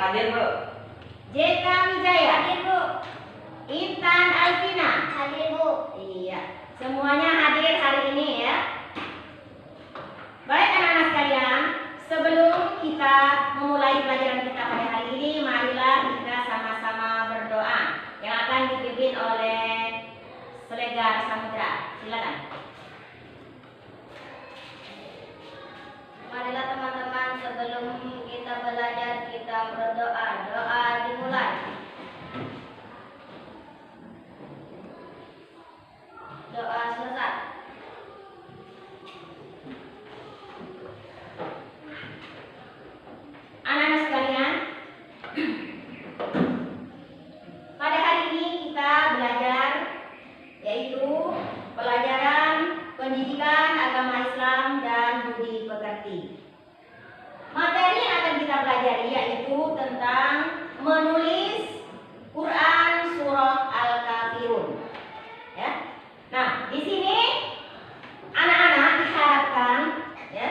Hadir, Bu. JK Wijaya. Hadir, Bu. Intan Alvina. Hadir, Bu. Iya, semuanya hadir hari ini ya. Baik anak-anak sekalian, sebelum kita memulai pelajaran kita pada hari ini, marilah kita sama-sama berdoa yang akan dipimpin oleh Selegar Samudra. Silakan. Marilah teman-teman, sebelum kita belajar kita berdoa. Doa dimulai. Doa selesai. Anak-anak sekalian, pada hari ini kita belajar yaitu pelajaran pendidikan agama Islam dan budi pekerti. Materi yang akan kita pelajari yaitu tentang menulis Quran surah Al-Kafirun. Ya. Nah, di sini anak-anak diharapkan ya,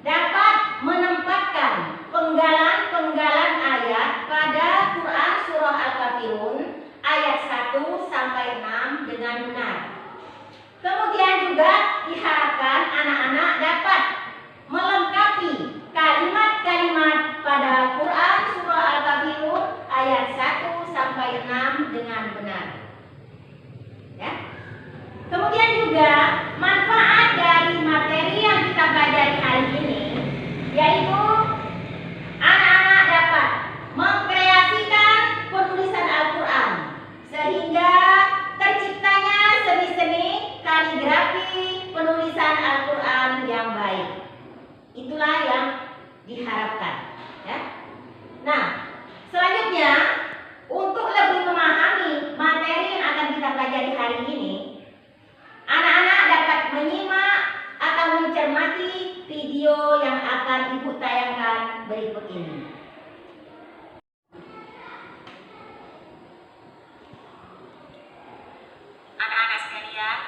dapat menempatkan penggalan-penggalan ayat pada Quran surah Al-Kafirun ayat 1 sampai 6 dengan benar. Kemudian juga diharapkan anak-anak dapat melengkapi kalimat-kalimat pada Quran surah Al-Kafirun ayat 1 sampai 6 dengan benar. Ya. Kemudian juga manfaat dari materi yang kita pelajari hari ini yaitu anak-anak dapat mengkreasikan penulisan Al-Quran sehingga terciptanya seni-seni kaligrafi penulisan Al-Quran yang baik. Itulah yang diharapkan ya. Nah, selanjutnya untuk lebih memahami materi yang akan kita pelajari hari ini, anak-anak dapat menyimak atau mencermati video yang akan Ibu tayangkan berikut ini. Anak-anak sekalian,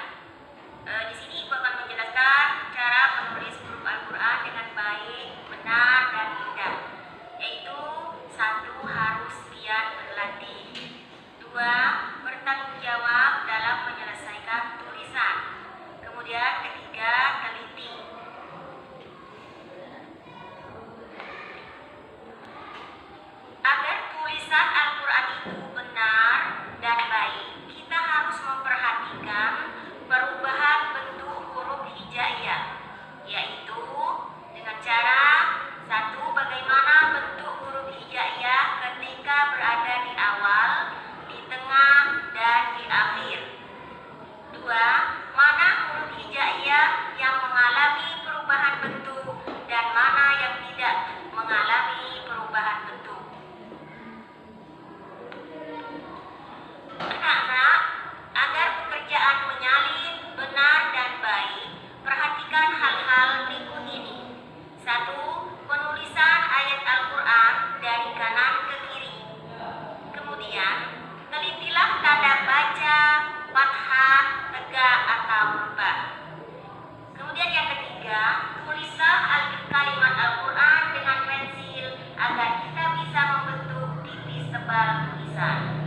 di sini Ibu akan menjelaskan cara menulis huruf Al-Quran dengan baik, benar, dan indah. Yaitu 1. Harus giat berlatih. 2. Bertanggung jawab dalam menyelesaikan tulisan. Kemudian ketiga, teliti. Agar tulisan Al-Quran itu benar dan baik, kita harus memperhatikan perubahan bentuk huruf hijaiyah, yaitu dengan cara 1. Bagaimana bentuk huruf hijaiyah ketika berada di awal, di tengah, dan di akhir. 2. Mana huruf hijaiyah yang mengalami perubahan bentuk dan mana yang tidak mengalami perubahan bentuk. Anak-anak, agar pekerjaan menyalin benar dan baik, perhatikan hal-hal berikut ini. 1. Penulisan ayat Al-Quran dari kanan ke kiri. Kemudian, telitilah tanda baca, fathah, tegak, atau rubah. Kemudian yang ketiga, tulislah kalimat Al-Quran dengan pensil agar kita bisa membentuk tipis tebal tulisan.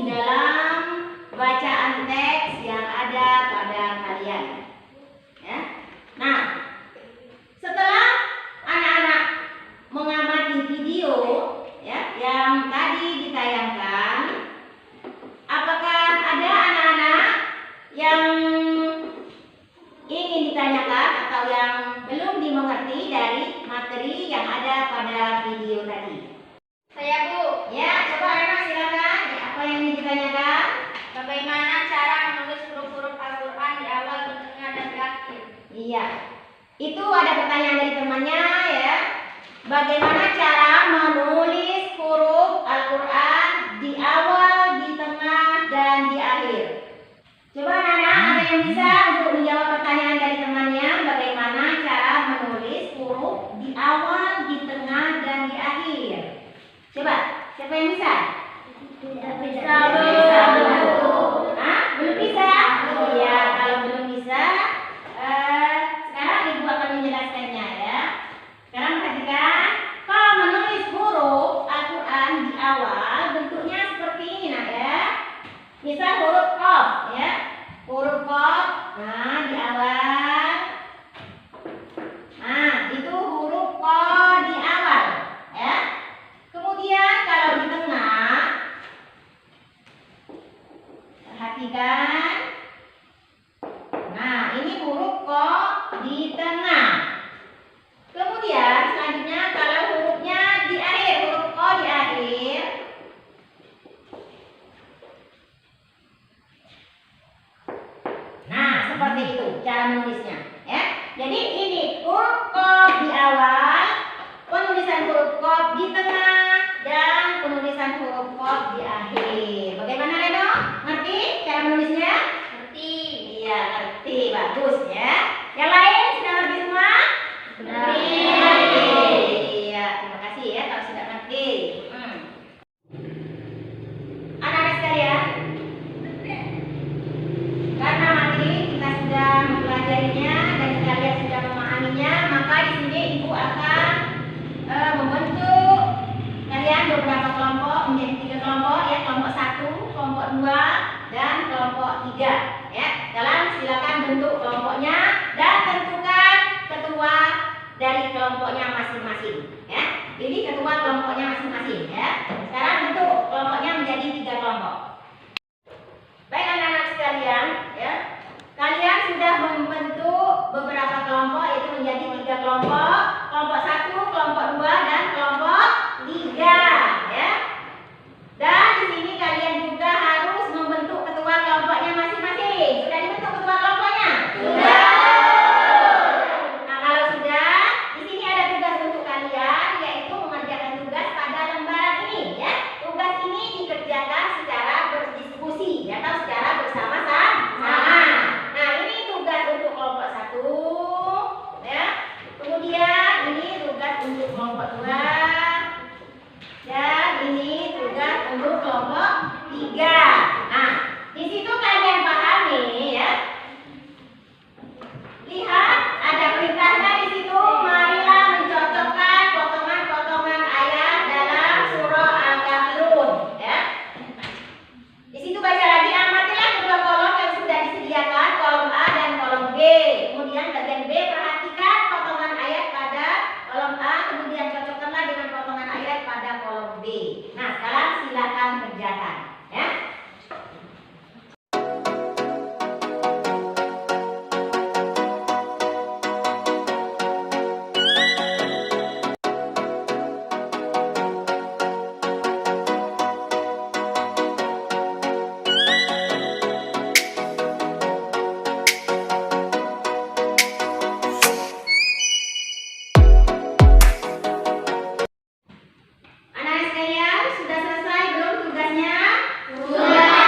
dalam bacaan teks yang ada pada kalian. Ya. Nah, setelah anak-anak mengamati video ya yang tadi ditayangkan, apakah ada anak-anak yang ingin ditanyakan atau yang belum dimengerti dari materi yang ada pada video tadi? Saya Bu, Ya, coba Rena silakan. Ya, apa yang ingin ditanyakan? bagaimana cara menulis huruf-huruf Al-Quran di awal, di tengah, dan di akhir? Iya, itu ada pertanyaan dari temannya ya. Bagaimana cara menulis huruf Al-Quran di awal, di tengah, dan di akhir? Coba Nana, ada yang bisa untuk menjawab pertanyaan dari temannya? Bagaimana cara menulis huruf di awal, di tengah, dan di akhir? Coba, siapa yang bisa? Tidak Bisa, belum. Hah? Belum bisa? Iya, kalau belum bisa, sekarang Ibu akan menjelaskannya ya. Sekarang perhatikan, kalau menulis huruf Al-Quran di awal, bentuknya seperti ini nak ya. Misal huruf Qaf ya, huruf Qaf, nah di awal. Nah, itu huruf Qa di awal ya. Kemudian kalau di tengah, perhatikan. Nah, ini huruf Qa di tengah. Kemudian selanjutnya kalau hurufnya di akhir, huruf Qa di akhir. Nah, seperti itu cara menulisnya ya. Jadi ini huruf Qa di awal, penulisan huruf Qa di tengah, dan penulisan huruf Qa di akhir. Bagaimana Reno? Ngerti cara menulisnya? Ngerti. Iya, ngerti. Bagus ya. Yang lain sudah ngerti semua? Ngerti. Iya, terima kasih ya kalau sudah ngerti. Anak-anak sekalian, karena materi kita sudah mempelajarinya dan kalian sudah memahaminya, maka di sini Ibu akan membentuk kalian beberapa kelompok menjadi 3 kelompok ya, kelompok 1, kelompok 2, dan kelompok 3 ya. Kalian silakan bentuk kelompoknya dan tentukan ketua dari kelompoknya masing-masing ya. Jadi ketua kelompoknya masing-masing ya. Sekarang bentuk kelompoknya menjadi 3 kelompok. Baik anak-anak sekalian ya, kalian sudah membentuk beberapa kelompok yaitu menjadi 3 kelompok, kelompok 1, kelompok 2, dan kelompok 3 ya. Dan di sini kalian juga harus membentuk ketua kelompoknya masing-masing. Sudah dibentuk ketua kelompoknya? Sudah. Nah, kalau sudah, di sini ada tugas untuk kalian yaitu mengerjakan tugas pada lembaran ini ya. Tugas ini dikerjakan secara berdiskusi atau secara bersama-sama. Nah, ini tugas untuk kelompok 1 ya. Kemudian ini tugas untuk kelompok 2. Dan ini tugas untuk kelompok 3. Nah, di situ kalian pahami ya. Lihat ada perintahnya di situ. Marilah mencocokkan potongan-potongan ayat dalam surah Al-Kafirun ya. Di situ baca lagi, amatilah kedua kolom yang sudah disediakan, kolom A dan kolom B. Kemudian bagian B, perhatikan potongan ayat pada kolom A, kemudian cocokkanlah dengan potongan ayat pada kolom B. Nah, sekarang silakan kerjakan ya. Anak-anak sekalian, sudah selesai belum tugasnya? Sudah.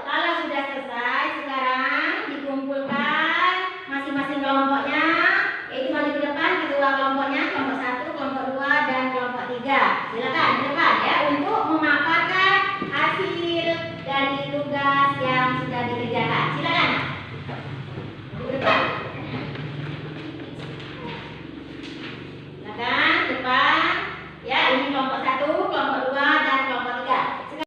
Kalau sudah selesai, sekarang dikumpulkan masing-masing kelompoknya. Yaitu maju ke depan ketua kelompoknya, kelompok 1, kelompok 2, dan kelompok 3. Silakan ke depan ya untuk memaparkan hasil dari tugas yang sudah dikerjakan. Silakan. Ke depan. Silakan depan. Ya, ini kelompok 1, kelompok 2, dan kelompok 3.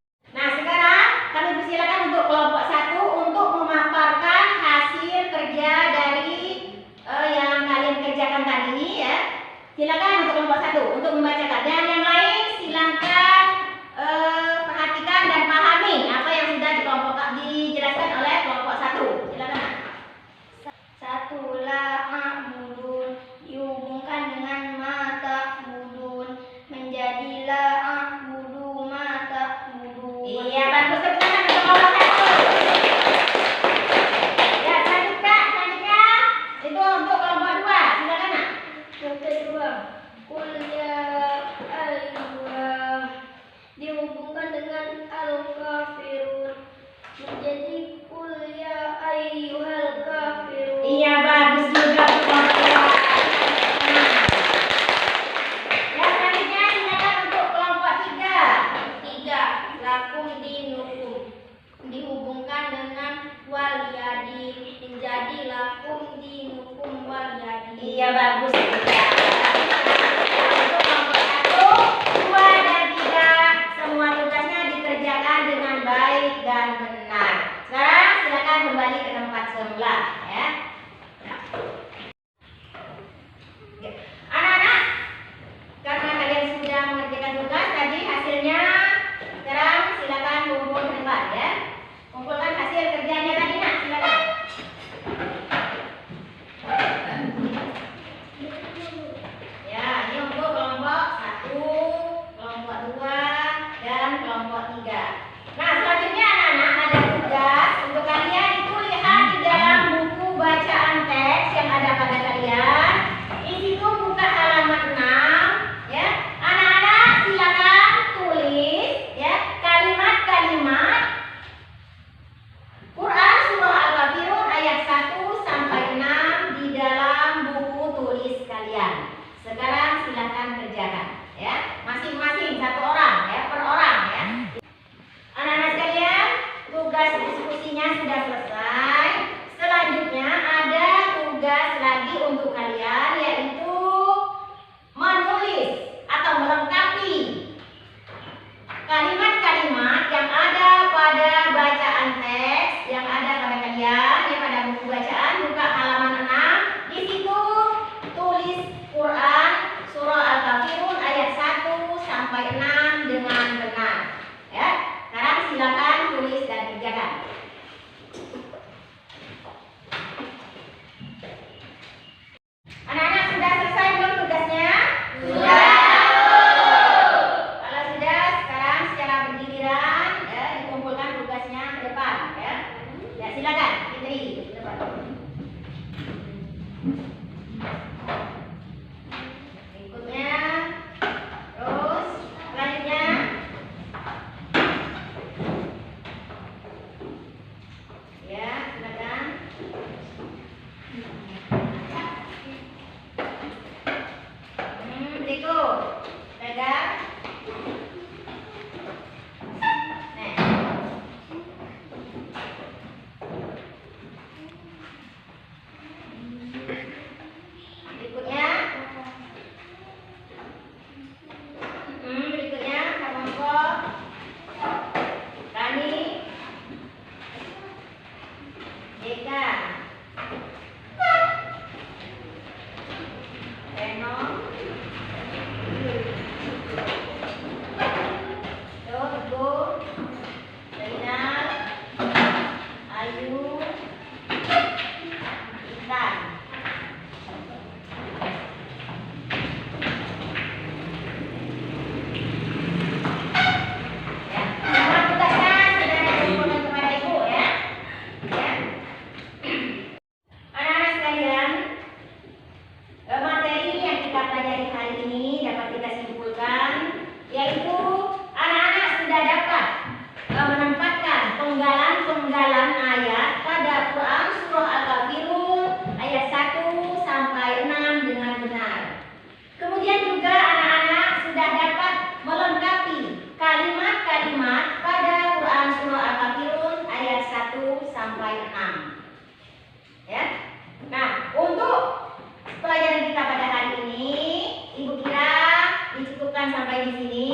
sini.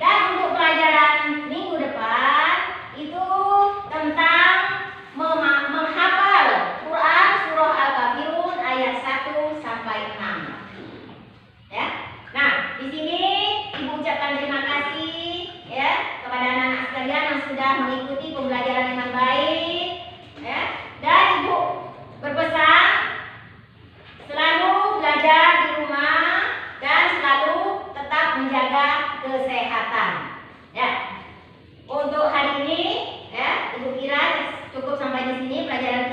Dan untuk pelajaran minggu depan itu tentang menghafal Quran surah Al-Kafirun ayat 1 sampai 6. Ya. Nah, di sini Ibu ucapkan terima kasih ya kepada anak-anak sekalian yang sudah mengikuti pembelajaran dengan baik. Ya. Dan Ibu berpesan selalu belajar di rumah dan selalu tetap menjaga kesehatan. Ya. Untuk hari ini ya, Ibu kira cukup sampai di sini pelajaran